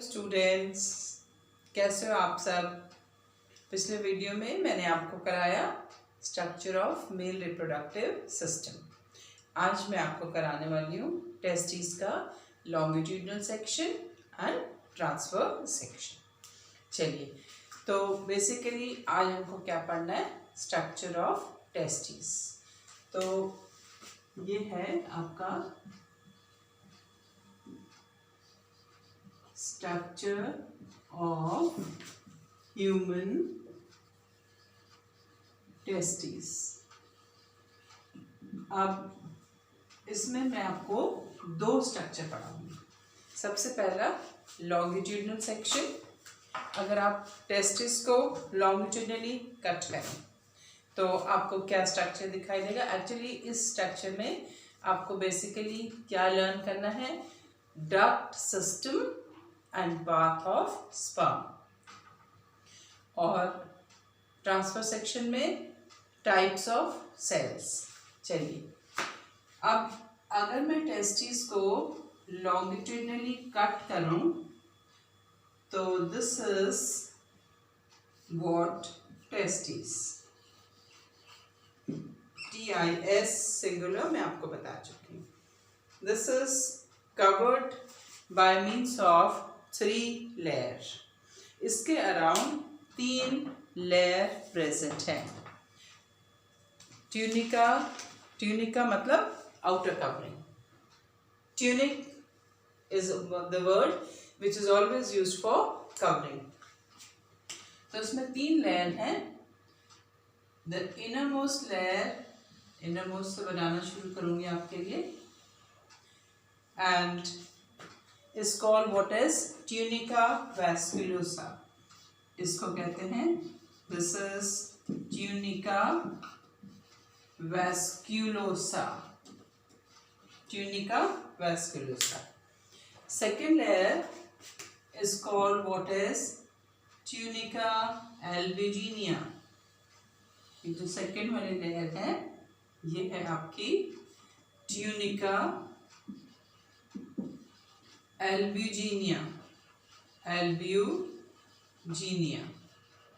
Students, कैसे हो आप सब। पिछले वीडियो में मैंने आपको कराया structure of male reproductive system. आज मैं आपको कराने वाली हूँ टेस्टिस का longitudinal section and transfer section. चलिए, तो बेसिकली आज हमको क्या पढ़ना है, स्ट्रक्चर ऑफ टेस्टिस। तो ये है आपका structure of human testes। अब इसमें मैं आपको दो स्ट्रक्चर पढ़ाऊंगी। सबसे पहला लॉन्गिट्यूडनल सेक्शन। अगर आप टेस्टिस को लॉन्गिट्यूडनली कट करें तो आपको क्या स्ट्रक्चर दिखाई देगा। एक्चुअली इस स्ट्रक्चर में आपको बेसिकली क्या लर्न करना है, duct system and path of sperm. और ट्रांसफर सेक्शन में टाइप्स ऑफ सेल्स। चलिए, अब अगर मैं टेस्टिस को लॉन्गिट्यूडनली कट करूं तो this is what testis, TIS singular मैं आपको बता चुकी हूँ। This is covered by means of 3 layer. इसके अराउंड 3 लेयर प्रेजेंट है। ट्यूनिका मतलब outer covering. Tunic is the word which is always used for covering. तो इसमें 3 लेयर हैं। द इनरमोस्ट लेयर, इनरमोस्ट से बनाना शुरू करूंगी आपके लिए, and is called what is tunica vasculosa। इसको कहते हैं, this is tunica vasculosa, tunica vasculosa। Second layer is called what is tunica albuginea। ये जो सेकेंड वाली लेयर है ये है आपकी tunica albuginea,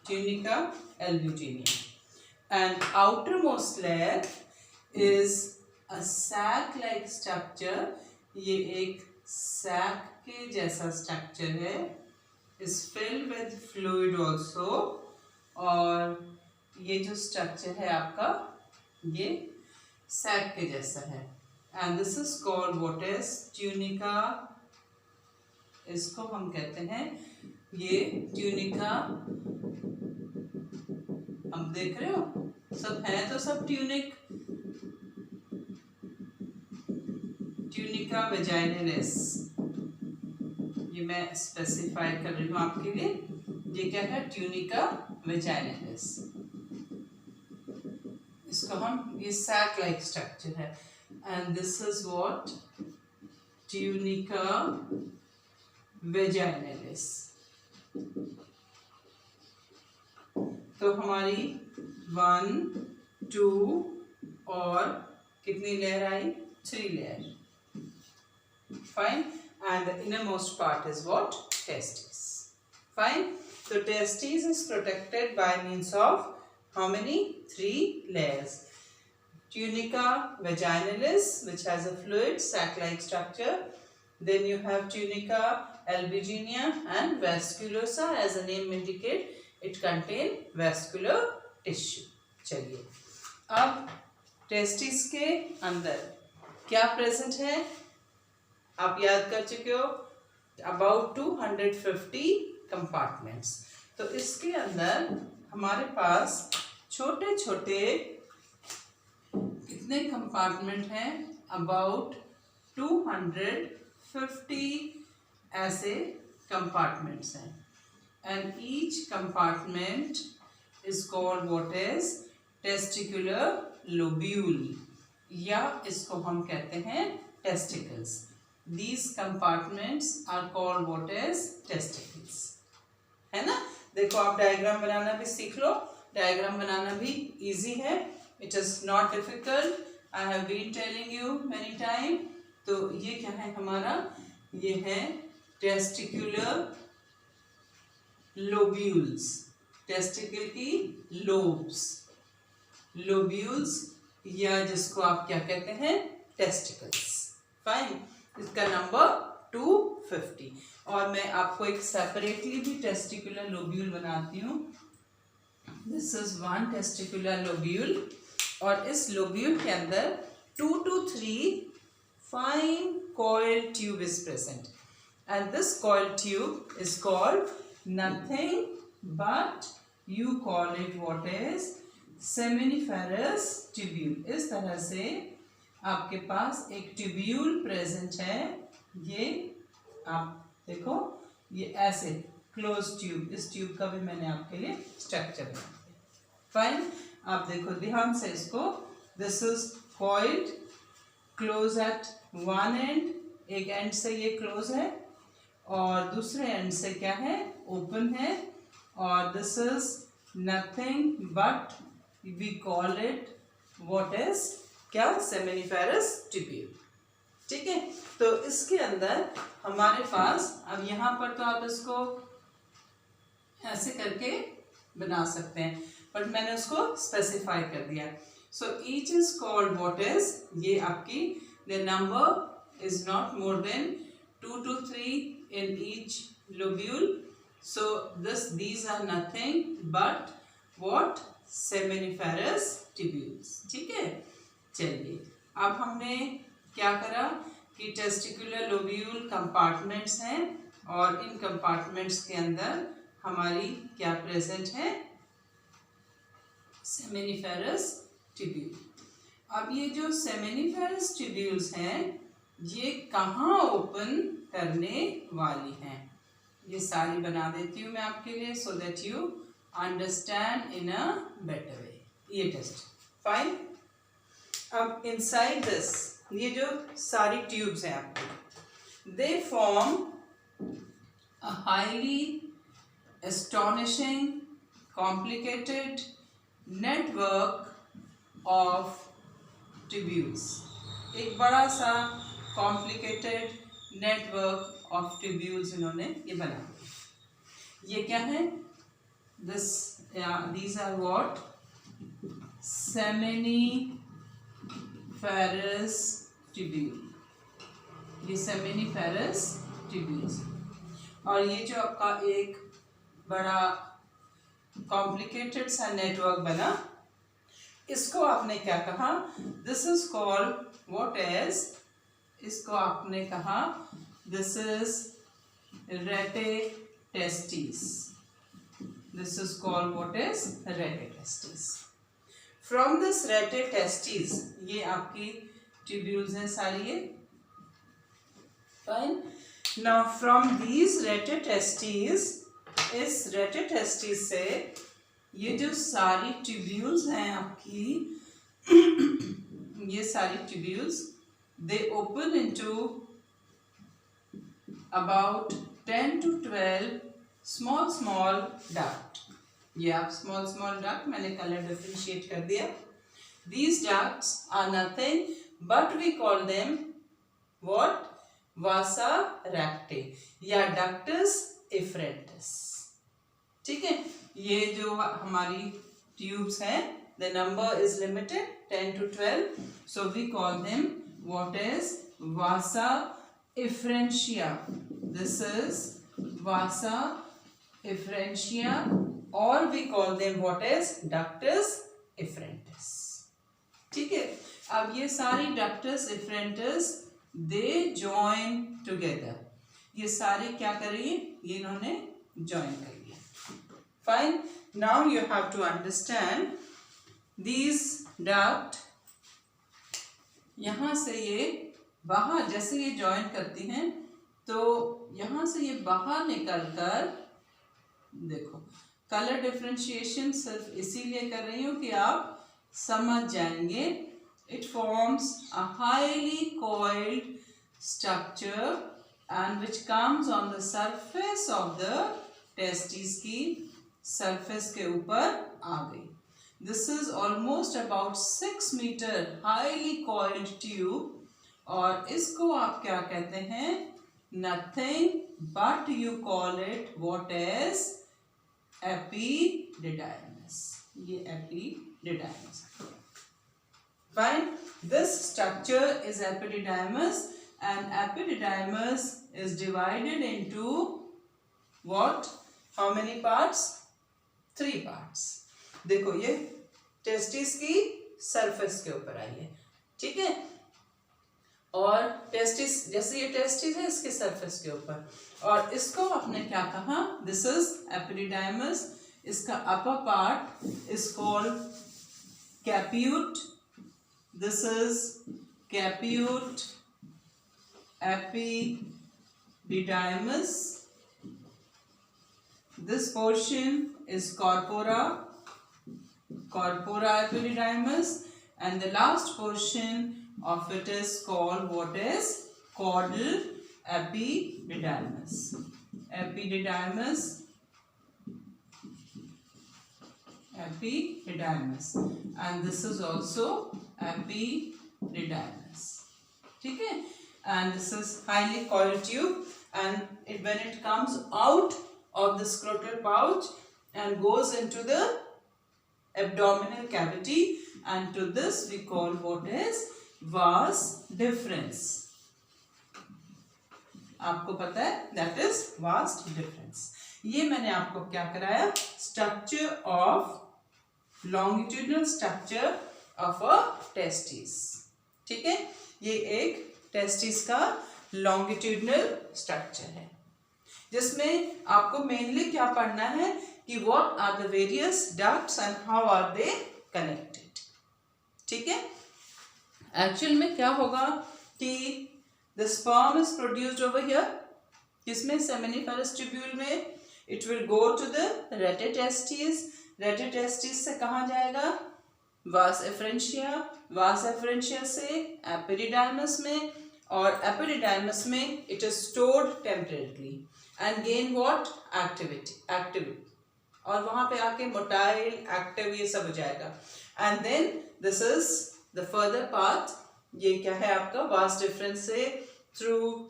tunica albuginea। And outermost layer is a sac-like structure। ये एक sac के जैसा structure है, is filled with fluid also। और ये जो structure है आपका ये sac के जैसा है, and this is called what is tunica। इसको हम कहते हैं ये ट्यूनिका। अब देख रहे हो सब है तो सब ट्यूनिका वेजाइनलिस। ये मैं स्पेसिफाई कर रही हूँ आपके लिए, ये क्या है, ट्यूनिका वेजाइनलिस। इसको हम, ये सैक लाइक स्ट्रक्चर है, and this is what tunica vaginalis. तो हमारी 1, 2 और कितनी लेयर आई, 3 layer. Fine, and the innermost part is what, testis. Fine, तो testis is protected by means of how many, 3 layers। Tunica vaginalis which has a fluid sac-like structure, then you have tunica albuginea and vasculosa। as the name indicate, it contain vascular tissue। चलिए, अब testis के अंदर क्या present है आप याद कर चुके हो, अबाउट 250 कंपार्टमेंट्स। तो इसके अंदर हमारे पास छोटे छोटे कितने कंपार्टमेंट हैं, अबाउट 250 ऐसे कंपार्टमेंट्स हैं, and each compartment is called what is testicular lobule, या इसको हम कहते हैं testicles. These compartments are called what is testicles, है ना। देखो, आप डायग्राम बनाना भी सीख लो। डायग्राम बनाना भी इजी है, it is not difficult, I have been telling you many time. तो ये क्या है हमारा, ये है टेस्टिकुलर लोब्यूल्स, टेस्टिकल की लोब्स, लोब्यूल्स या जिसको आप क्या कहते हैं टेस्टिकल्स। फाइन, इसका नंबर 250। और मैं आपको एक सेपरेटली भी टेस्टिकुलर लोब्यूल बनाती हूँ। This is one testicular lobule और इस लोब्यूल के अंदर 2 to 3 fine coiled tube is present, and this coiled tube is called nothing but you call it what is seminiferous tubule। इस तरह से आपके पास एक ट्यूब्यूल प्रेजेंट है। ये आप देखो, ये ऐसे क्लोज ट्यूब, इस ट्यूब का भी मैंने आपके लिए स्ट्रक्चर बना दिया। फाइन, आप देखो ध्यान से इसको। This is coiled, close eight one and, एक एंड से ये क्लोज है और दूसरे एंड से क्या है ओपन है। और this is nothing but we call it what is क्या सेमिनिफेरस ट्यूब्यूल। ठीक है, तो इसके अंदर हमारे पास, अब यहाँ पर तो आप इसको ऐसे करके बना सकते हैं, बट मैंने उसको स्पेसिफाई कर दिया। So each is called what is, ये आपकी the number is not more than 2 to 3 in each lobule, so these are nothing but what seminiferous tubules। ठीक है, चलिए अब हमने क्या करा कि टेस्टिकुलर लोब्यूल कंपार्टमेंट्स हैं और इन कंपार्टमेंट्स के अंदर हमारी क्या प्रेजेंट है सेमिनिफेरस ट्यूब्यूल। अब ये जो सेमिनिफेरस ट्यूब्यूल्स हैं ये कहाँ ओपन करने वाली हैं, ये सारी बना देती हूँ मैं आपके लिए so that you understand in a better way. ये टेस्ट फाइन। अब इनसाइड दिस, ये जो सारी ट्यूब्स हैं आपके, they form a highly astonishing complicated network of tubules. एक बड़ा सा कॉम्प्लिकेटेड नेटवर्क ऑफ ट्यूब्यूल्स इन्होंने ये बना दिया। ये क्या है, these are what seminiferous tubule, ये seminiferous tubules। और ये जो आपका एक बड़ा कॉम्प्लिकेटेड सा नेटवर्क बना, इसको आपने क्या कहा, this is called what is, इसको आपने कहा this is rete testis. This is called what is rete testis. From this rete testis, ये आपकी ट्यूब्यूल्स हैं सारी ये। Fine. Now from these rete testis, इस रेटेटेस्टिस से ये जो सारी ट्यूब्यूल्स हैं आपकी ये सारी tubules they open into about 10 to 12 small duct। ये आप small duct मैंने कलर डिफरेंशिएट कर दिया। These ducts are nothing but we call them what, vasa rectae या ductus efferentis। ठीक है, ये जो हमारी ट्यूब्स हैं the number is limited 10 to 12, so we call them what is vasa efferentia। This is vasa efferentia or we call them what is ductus efferentis। ठीक है, अब ये सारी ductus efferentis they join together, ये सारे क्या करेंगे, ये इन्होंने join कर लिया। Fine, now you have to understand these duct, यहाँ से ये बाहर जैसे ये ज्वाइन करती हैं तो यहाँ से ये बाहर निकल कर, देखो कलर डिफरेंशिएशन सिर्फ इसीलिए कर रही हूँ कि आप समझ जाएंगे। It forms a highly coiled structure and which comes on the surface of the testis की सरफेस के ऊपर आ गई। This is almost about 6 meter highly coiled tube और इसको आप क्या कहते हैं, nothing but you call it what is epididymis. ये epididymis. Fine. This structure is epididymis, and epididymis is divided into what? How many parts? 3 parts. देखो ये testis की सरफेस के ऊपर आई है, ठीक है, और टेस्टिस जैसे ये टेस्टिस है इसके सरफेस के ऊपर, और इसको आपने क्या कहा? This is epididymis. इसका upper part is called caput. This is caput epididymis. This portion is corpora epididymis, and the last portion of it is called what is caudal epididymis. Epididymis, and this is also epididymis. ठीक है, and this is highly coiled tube, and when it comes out of the scrotal pouch and goes into the abdominal cavity, and to this we call what is vas deferens. आपको पता है that is vas deferens. ये मैंने आपको क्या कराया? Structure of longitudinal structure of a testis. ठीक है, ये एक टेस्टिस का longitudinal structure है, जिसमें आपको मेनली क्या पढ़ना है कि what are the various ducts and how are they connected. ठीक है, एक्चुअल में क्या होगा कि the sperm is produced over here, किसमें? seminiferous tubule में. it will go to the retetestis. retetestis से कहाँ जाएगा? vas efferentia. vas efferentia से epididymis में, और epididymis में it is stored temporarily and gain what? activity, और वहां पे आके मोटाइल एक्टिव ये सब हो जाएगा. And then this is the further path. ये क्या है आपका? वास डिफरेंस से through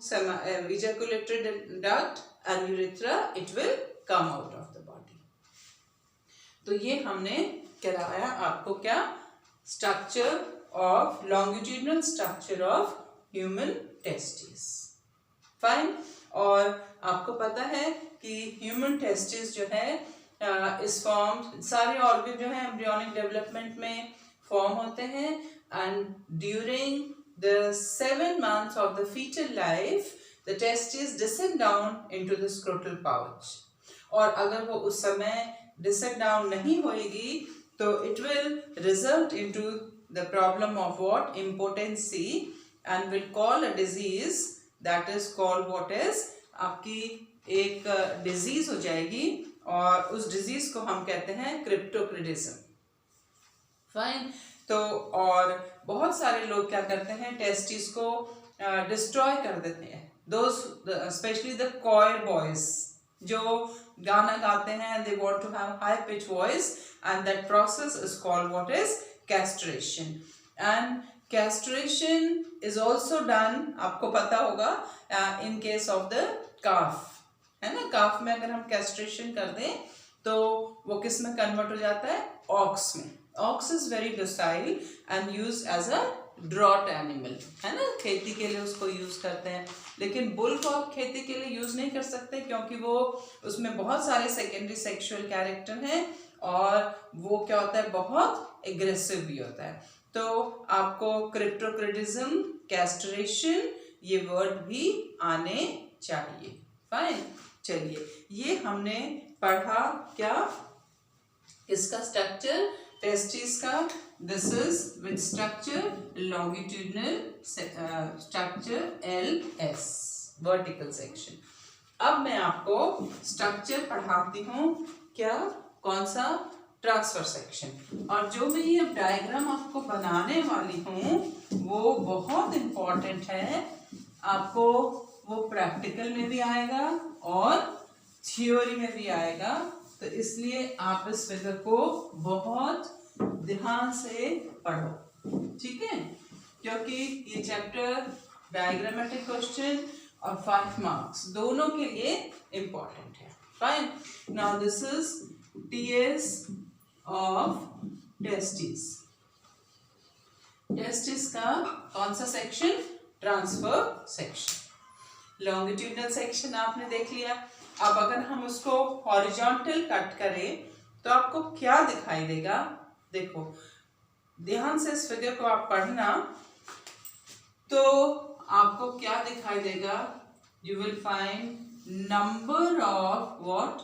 ejaculatory duct and urethra it will come out of the body. तो ये हमने कराया आपको क्या? Structure of longitudinal structure of human testis. Fine. और आपको पता है कि ह्यूमन टेस्टिस जो है इस फॉर्म, सारे ऑर्गन जो है एम्ब्रियोनिक डेवलपमेंट में फॉर्म होते हैं, and during the 7 months of the foetal life the testis descend down into the scrotal pouch. और अगर वो उस समय डिसेंड डाउन नहीं होएगी तो it will result into the problem of what? Impotency, and will call a disease that is called what is, आपकी एक डिजीज हो जाएगी, और उस डिजीज को हम कहते हैं क्रिप्टोक्रिडिज्म. फाइन. तो और बहुत सारे लोग क्या करते हैं? टेस्टिस को डिस्ट्रॉय कर देते हैं. Those specially the choir boys जो गाना गाते हैं, they want to have high pitch voice, and that process is called what is castration. And castration is also done, आपको पता होगा, in case of the calf, है ना. काफ में अगर हम कैस्ट्रेशन कर दें तो वो किस में कन्वर्ट हो जाता है? ऑक्स में. Ox is very docile and use as a draught animal, है ना. खेती के लिए उसको यूज करते हैं, लेकिन बुल को आप खेती के लिए यूज नहीं कर सकते क्योंकि वो उसमें बहुत सारे सेकेंडरी सेक्सुअल कैरेक्टर हैं, और वो क्या होता है? बहुत एग्रेसिव भी होता है. तो आपको क्रिप्टोक्रिडिज्म, कैस्ट्रेशन, ये वर्ड भी आने चाहिए. फाइन. चलिए, ये हमने पढ़ा क्या? इसका स्ट्रक्चर टेस्टिस का. This is with structure longitudinal structure LS, vertical section. अब मैं आपको स्ट्रक्चर पढ़ाती हूँ क्या? कौन सा? Transfer section. और जो मैं ये डायग्राम आपको बनाने वाली हूँ वो बहुत इम्पोर्टेंट है. आपको वो प्रैक्टिकल में भी आएगा और थ्योरी में भी आएगा, तो इसलिए आप इस फिगर को बहुत ध्यान से पढ़ो. ठीक है, क्योंकि ये चैप्टर डायग्रामेटिक क्वेश्चन और 5 मार्क्स दोनों के लिए इम्पॉर्टेंट है। Fine, now this is TS of testis. Testis का कौन सा section? Transverse section. Longitudinal section आपने देख लिया। अब अगर हम उसको हॉरिजॉन्टल कट करें तो आपको क्या दिखाई देगा? देखो ध्यान से इस फिगर को आप पढ़ना, तो आपको क्या दिखाई देगा? You will find number of what,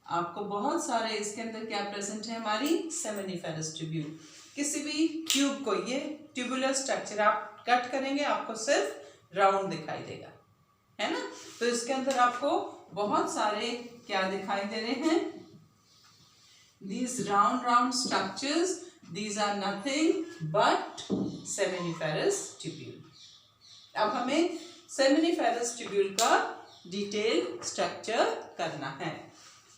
आपको बहुत सारे इसके अंदर क्या प्रेजेंट है? हमारी सेमिनिफेरस ट्यूब्यूल। किसी भी ट्यूब को, ये ट्यूबुलर स्ट्रक्चर आप कट करेंगे आपको सिर्फ राउंड दिखाई देगा, है ना? तो इसके अंदर आपको बहुत सारे क्या दिखाई दे रहे हैं? These round structures, these are nothing but seminiferous tubule. अब हमें seminiferous tubule का डिटेल स्ट्रक्चर करना है।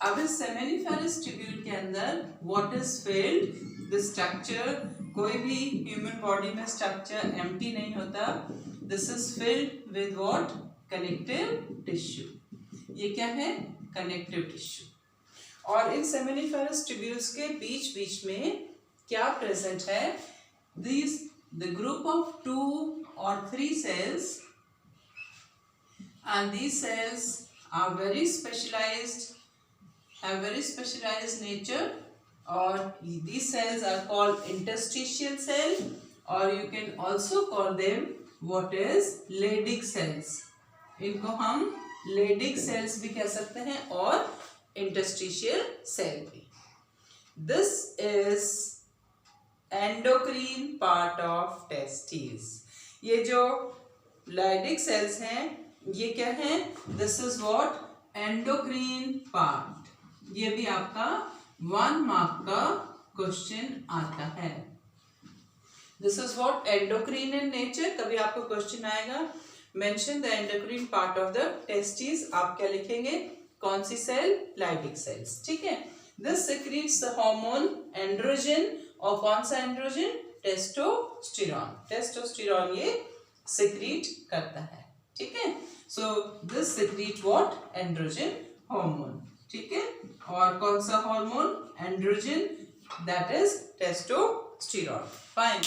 अब इस seminiferous tubule के अंदर what is filled? The structure, कोई भी ह्यूमन बॉडी में स्ट्रक्चर एम्प्टी नहीं होता। This is filled with what? Connective tissue. ये क्या है? Connective tissue. और इन सेमिनिफेरस ट्यूब्यूल्स के बीच बीच में क्या प्रेजेंट है? This the group of 2 or 3 cells, and these cells are very specialized, have very specialized nature, or these cells are called interstitial cell, or you can also call them what is Leydig cells. इनको हम Leydig cells भी कह सकते हैं और interstitial cell भी। This is endocrine part of testis. ये जो लाइडिक सेल्स हैं ये क्या है? This is what? Endocrine part. ये भी आपका 1 मार्क का क्वेश्चन आता है। This is what? Endocrine in nature. कभी आपको क्वेश्चन आएगा mention the endocrine part of the testis, आप क्या लिखेंगे? कौन सी सेल? लाइडिक सेल्स। ठीक है। This secretes the hormone androgen, और कौन सा एंड्रोजन? टेस्टोस्टेरॉन। टेस्टोस्टेरॉन ये सिक्रीट करता है। ठीक है। So this secrete what? Androgen hormone. ठीक है। और कौन सा hormone? Androgen, that is testosterone. Fine.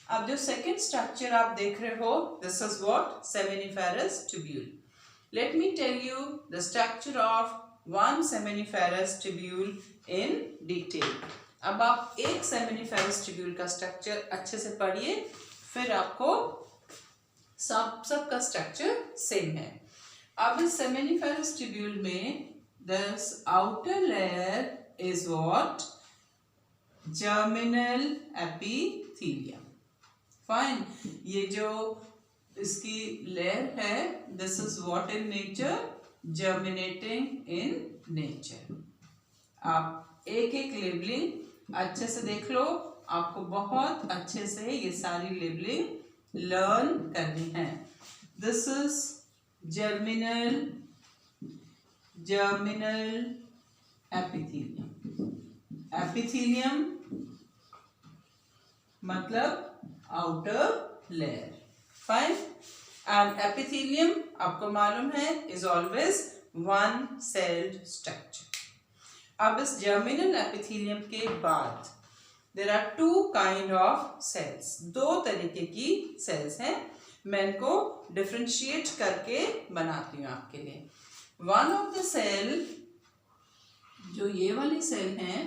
अब जो सेकेंड स्ट्रक्चर आप देख रहे हो, this is what? Seminiferous tubule. Let me tell you the structure of one seminiferous tubule in detail. अब आप एक seminiferous tubule का स्ट्रक्चर अच्छे से पढ़िए, फिर आपको सबका स्ट्रक्चर सेम है। अब इस seminiferous tubule में this outer layer is what? Germinal epithelium. Fine. ये जो इसकी लेयर है, this is what in nature? Germinating in nature. आप एक एक लेबलिंग अच्छे से देख लो, आपको बहुत अच्छे से ये सारी लेबलिंग लर्न करनी है। This is germinal epithelium. Epithelium मतलब outer layer. Fine. And epithelium आपको मालूम है इज ऑलवेज 1 सेल्ड स्ट्रक्चर। अब इस जर्मिनल एपिथेलियम के बाद there are 2 kind of cells. 2 तरीके की सेल्स हैं। मैं इनको डिफरेंशिएट करके बनाती हूँ आपके लिए। वन ऑफ द सेल, जो ये वाली सेल है,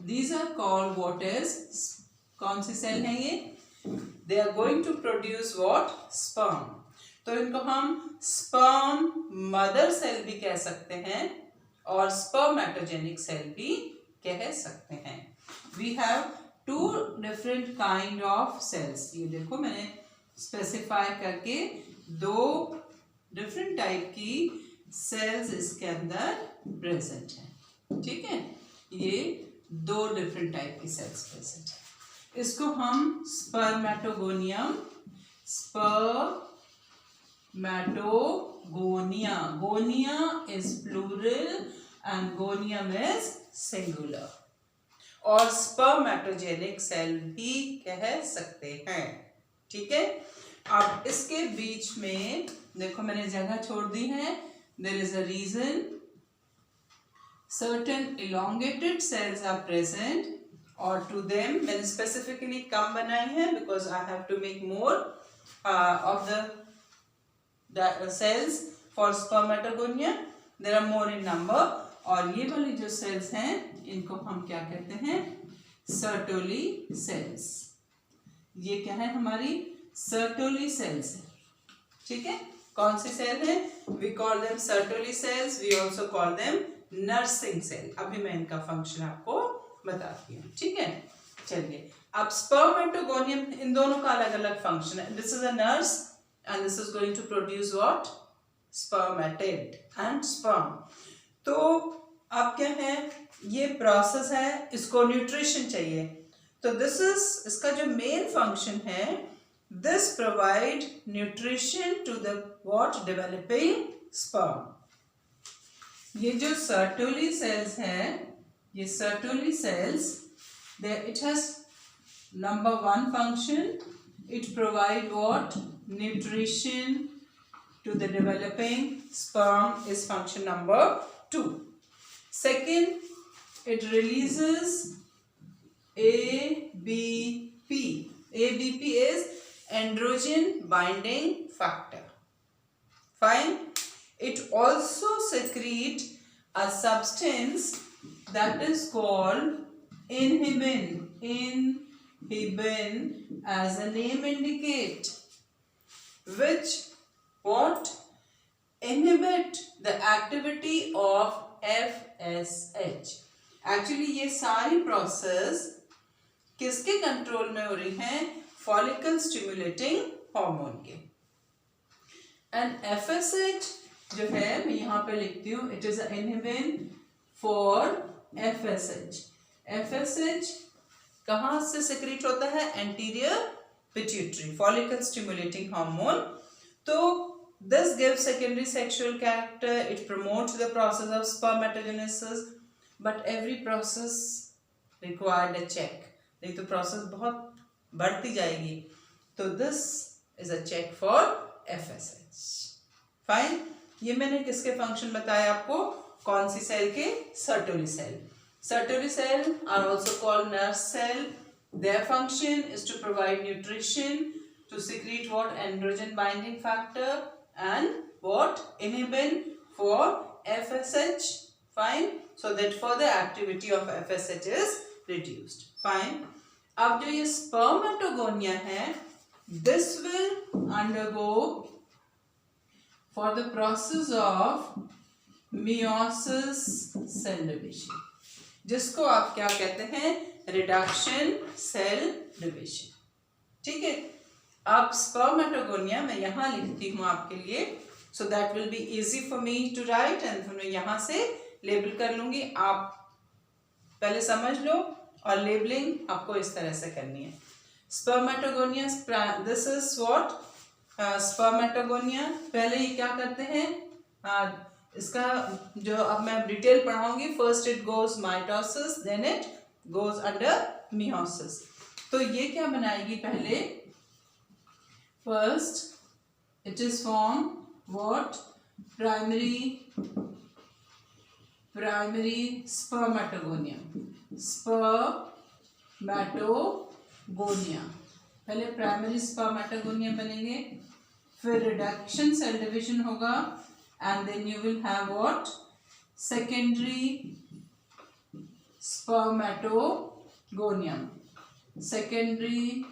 these are called what is? कौन सी सेल है ये? They are going to produce what? Sperm. तो इनको हम sperm mother cell भी कह सकते हैं और spermatogenic cell भी कह सकते हैं। We have 2 different kind of cells. ये देखो मैंने स्पेसिफाई करके 2 different type की cells इसके अंदर प्रेजेंट हैं। ठीक है। ये 2 different type की cells प्रेजेंट है। इसको हम spermatogonium, gonia is plural and gonium is singular, और स्पर्मेटोजेनिक सेल भी कह सकते हैं। ठीक है। अब इसके बीच में देखो मैंने जगह छोड़ दी है. There is a reason. Certain elongated cells are present और to them मैंने specifically कम बनाई है because I have to make more of the cells for spermatogonia. There are more in number. और ये वाली जो cells हैं इनको हम क्या कहते हैं? Sertoli cells. ये क्या है हमारी? Sertoli cells है. ठीक है, कौन सी सेल है? We call them Sertoli cells. We also call them nursing cell. अभी मैं इनका फंक्शन आपको बताती हूँ. ठीक है, चलिए. अब spermatogonium इन दोनों का अलग अलग फंक्शन है. This is a nurse and this is going to produce what? Spermatid and sperm. तो अब क्या है? ये प्रोसेस है, इसको न्यूट्रिशन चाहिए. तो दिस इज इसका जो मेन फंक्शन है, this provide nutrition to the what? Developing sperm. ये जो सर्टोली सेल्स हैं, ये Sertoli cells, it has number 1 function, it provide what? Nutrition to the developing sperm is function number 2. Second, it releases ABP. ABP is androgen binding factor. Fine. It also secrete a substance that is called inhibin. Inhibin, as the name indicate, which what? Inhibit the activity of FSH. Actually ये सारी process किसके control में हो रही हैं? Follicle stimulating hormone के. And FSH जो है मैं यहाँ पे लिखती हूँ, it is inhibin for FSH. FSH कहाँ से सिक्रीट होता है? Anterior pituitary, follicle stimulating hormone. तो this gives secondary sexual character. It promotes the process of spermatogenesis, but every process required a check. नहीं तो प्रोसेस बहुत बढ़ती जाएगी. तो this is a check for FSH. Fine. ये मैंने किसके फंक्शन बताया आपको? कौन सी सेल के? Sertoli cell. Sertoli cell are also called nurse cell. Their function is to provide nutrition, to secrete what? Androgen binding factor and what? Inhibin for FSH. Fine. So that further activity of FSH is reduced. Fine. अब जो ये spermatogonia है, this will undergo for the process of meiosis cell division, जिसको आप क्या कहते हैं? Reduction cell division. ठीक है. अब स्पर्मेटोगोनिया मैं यहाँ लिखती हूँ आपके लिए, so that will be easy for me to write, and फिर मैं यहाँ से लेबल कर लूंगी. आप पहले समझ लो और लेबलिंग आपको इस तरह से करनी है. Spermatogonia, this is what? Spermatogonia. पहले ये क्या करते हैं? इसका जो अब मैं डिटेल पढ़ाऊंगी. First it goes mitosis, then it goes under meiosis. तो ये क्या बनाएगी? पहले first it is form what? Primary spermatogonium. Spermatogonia पहले प्राइमरी स्पर्मेटोगोनियम बनेंगे, फिर रिडक्शन सेल डिविजन होगा, and then you will have what? Secondary spermatogonium. Secondary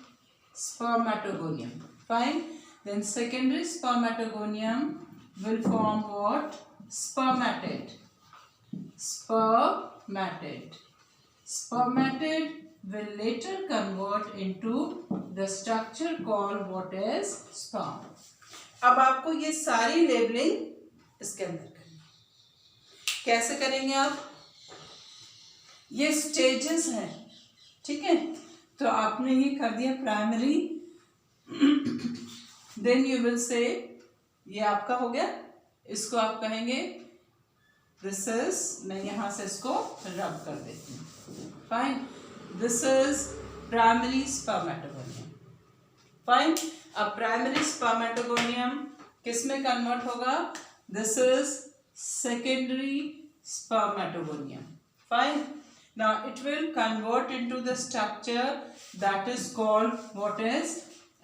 spermatogonium. Fine. Then secondary spermatogonium will form what? Spermatid. Spermatid. Spermatid will later convert into the structure called what is sperm. अब आपको ये सारी labelling इसके अंदर करनी. कैसे करेंगे आप? ये स्टेजेस हैं. ठीक है. तो आपने ये कर दिया primary, then you will say ये आपका हो गया. इसको आप कहेंगे दिस इज, मैं यहां से इसको रब कर देती हूँ. Fine. This is primary spermatogonium. Fine. अब प्राइमरी स्पर्मेटोगोनियम किस में कन्वर्ट होगा? This is secondary spermatogonia. Fine. Now it will convert into the structure that is called what is?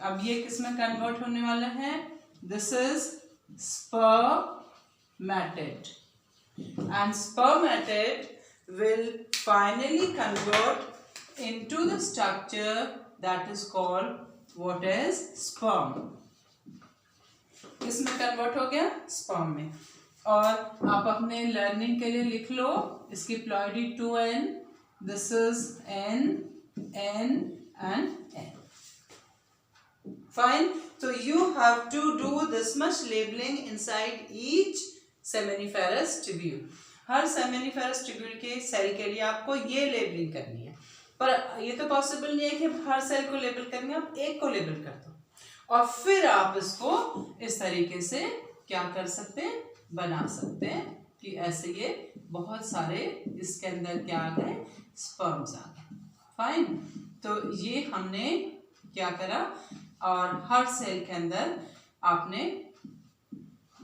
अब ये किस में कन्वर्ट होने वाला है? This is spermatid. And spermatid will finally convert into the structure that is called what is? Sperm. किस में convert हो गया? स्पर्म में. और आप अपने लर्निंग के लिए लिख लो इसकी ploidy 2n. This is n, n and n. Fine. So you have to do this much labeling inside each seminiferous tubule. Her seminiferous tubule के सेल के लिए आपको ये लेबलिंग करनी है. पर ये तो पॉसिबल नहीं है कि हर सेल को लेबल करनी है. आप एक को लेबल कर दो और फिर आप इसको इस तरीके से क्या कर सकते हैं? बना सकते हैं कि ऐसे ये बहुत सारे इसके अंदर क्या आ गए? स्पर्म्स आ गए. फाइन. तो ये हमने क्या करा और हर सेल के अंदर आपने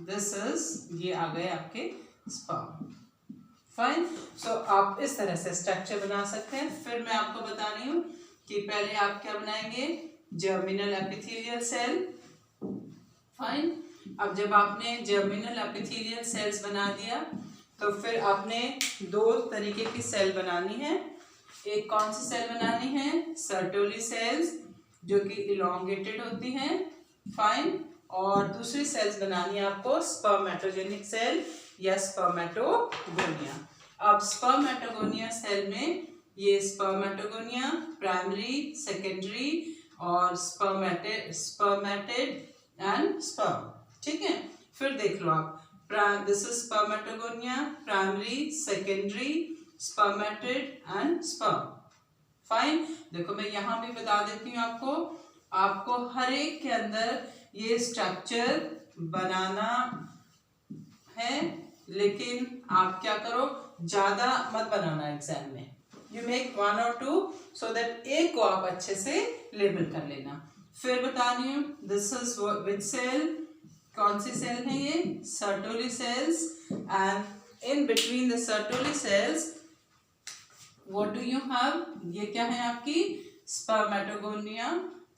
दिस इज ये आ गए आपके स्पर्म. फाइन. सो आप इस तरह से स्ट्रक्चर बना सकते हैं. फिर मैं आपको बता रही हूँ कि पहले आप क्या बनाएंगे? Germinal epithelial cell. फाइन. अब जब आपने जर्मिनल एपिथेलियल सेल्स बना दिया तो फिर आपने दो तरीके की सेल बनानी है. एक कौन सी सेल बनानी है? सर्टोली सेल्स जो कि इलोंगेटेड होती हैं. फाइन. और दूसरी सेल्स बनानी है आपको स्पर्मेटोजेनिक सेल या स्पर्मेटोगोनिया. अब स्पर्मेटोगोनिया सेल में ये स्पर्मेटोगोनिया प्राइमरी, सेकेंडरी और स्पर्मेटेड एंड स्पर्म. ठीक है. फिर देख लो आप. This is spermatogonia, primary, secondary, spermatid and sperm. Fine. देखो मैं यहाँ भी बता देती हूँ आपको हर एक के अंदर ये स्ट्रक्चर बनाना है. लेकिन आप क्या करो? ज्यादा मत बनाना एग्जाम में. You make 1 or 2 so that एक को आप अच्छे से लेबल कर लेना. फिर बता रही हूँ दिस इज विच सेल. कौन सी सेल है ये? Sertoli cells. And in between the Sertoli cells what do you have? ये क्या है आपकी? Spermatogonia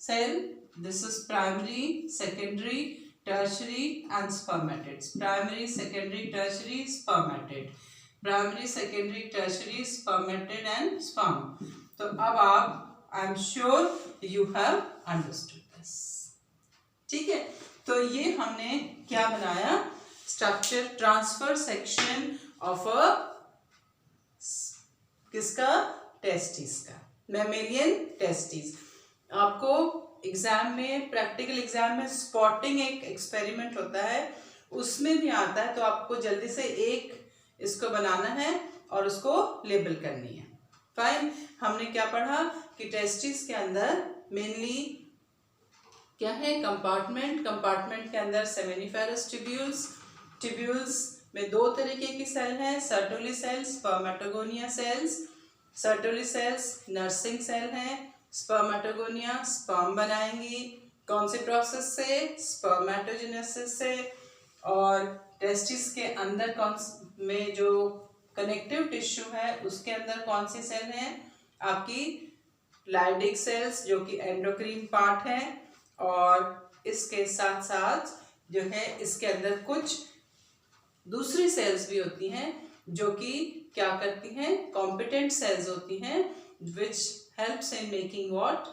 cell. This is primary, secondary, tertiary and spermatid. Primary, secondary, tertiary, spermatid. Primary, secondary, tertiary, spermatid and sperm. तो अब आप I am sure you have understood this. ठीक है. तो ये हमने क्या बनाया? Structure transverse section of a किसका? टेस्टिस का. Mammalian testis. आपको एग्जाम में, प्रैक्टिकल एग्जाम में स्पॉटिंग एक एक्सपेरिमेंट होता है, उसमें भी आता है. तो आपको जल्दी से एक इसको बनाना है और उसको लेबल करनी है. फाइन. हमने क्या पढ़ा कि टेस्टिस के अंदर मेनली क्या है? कंपार्टमेंट के अंदर सेमिनिफेरस ट्यूब्यूल्स में दो तरीके की सेल हैं. Sertoli cells, spermatogonia cells. Sertoli cells nursing cell हैं. स्पर्मेटोगोनिया स्पर्म बनाएंगी. कौन से प्रोसेस से? स्पर्मेटोजेनेसिस से. और टेस्टिस के अंदर में जो कनेक्टिव टिश्यू है उसके अंदर कौन सी सेल है? आपकी लाइडिक सेल्स जो कि एंडोक्रीन पार्ट है. और इसके साथ साथ जो है इसके अंदर कुछ दूसरी सेल्स भी होती हैं जो कि क्या करती हैं? कॉम्पिटेंट सेल्स होती हैं which helps in making what?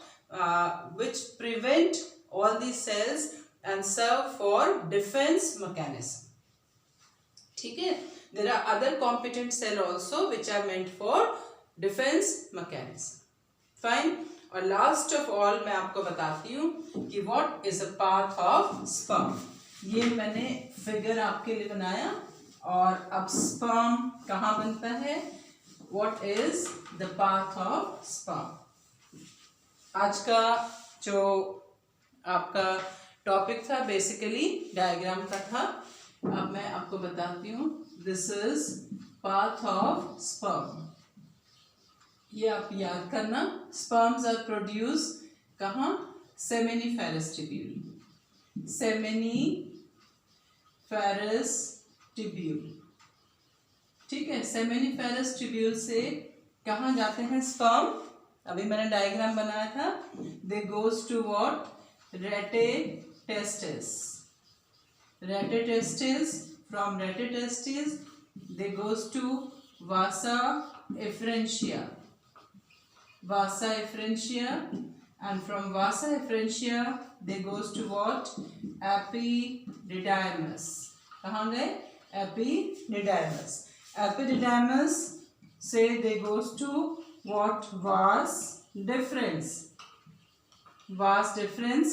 Which prevent all the cells and serve for defence mechanism. ठीक है. There are other competent cell also which are meant for defence mechanism. Fine. और लास्ट ऑफ ऑल मैं आपको बताती हूँ कि what is a path of sperm. ये मैंने फिगर आपके लिए बनाया. और अब स्पर्म कहाँ बनता है? What is the path of sperm. आज का जो आपका टॉपिक था बेसिकली डायग्राम का था. अब मैं आपको बताती हूँ. This is path of sperm. ये आप याद करना. स्पर्म्स आर प्रोड्यूस कहाँ? Seminiferous tubule. Seminiferous tubule. ठीक है, सेमिनिफेरस टिब्यूल से कहाँ जाते हैं स्पर्म? अभी मैंने डायग्राम बनाया था। They goes to what? Rete testis. Rete testis, from rete testis they goes to vasa efferentia. Vasa efferentia, and from vasa efferentia they goes to what? Epididymis. कहाँ गए? Epididymis. Epididymis say they goes to what? Vas deferens. Vas deferens,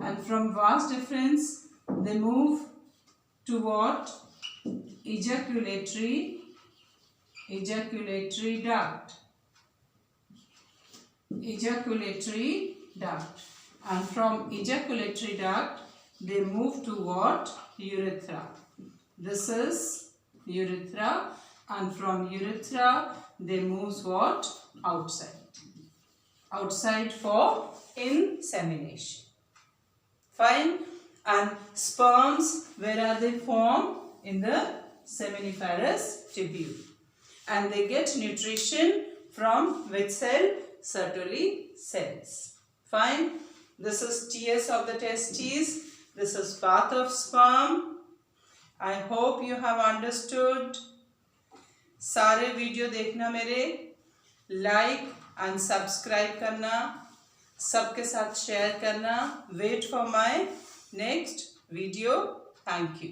and from vas deferens they move to what? Ejaculatory duct. Ejaculatory duct, and from ejaculatory duct they move to what? Urethra. This is urethra, and from urethra they move what? Outside for insemination. Fine. And sperms, where are they formed? In the seminiferous tubule, and they get nutrition from which cell? Sertoli cells. Fine. This is TS of the testes. This is path of sperm. I hope you have understood. सारे video देखना, मेरे like and subscribe करना, सबके साथ share करना. Wait for my next video. Thank you.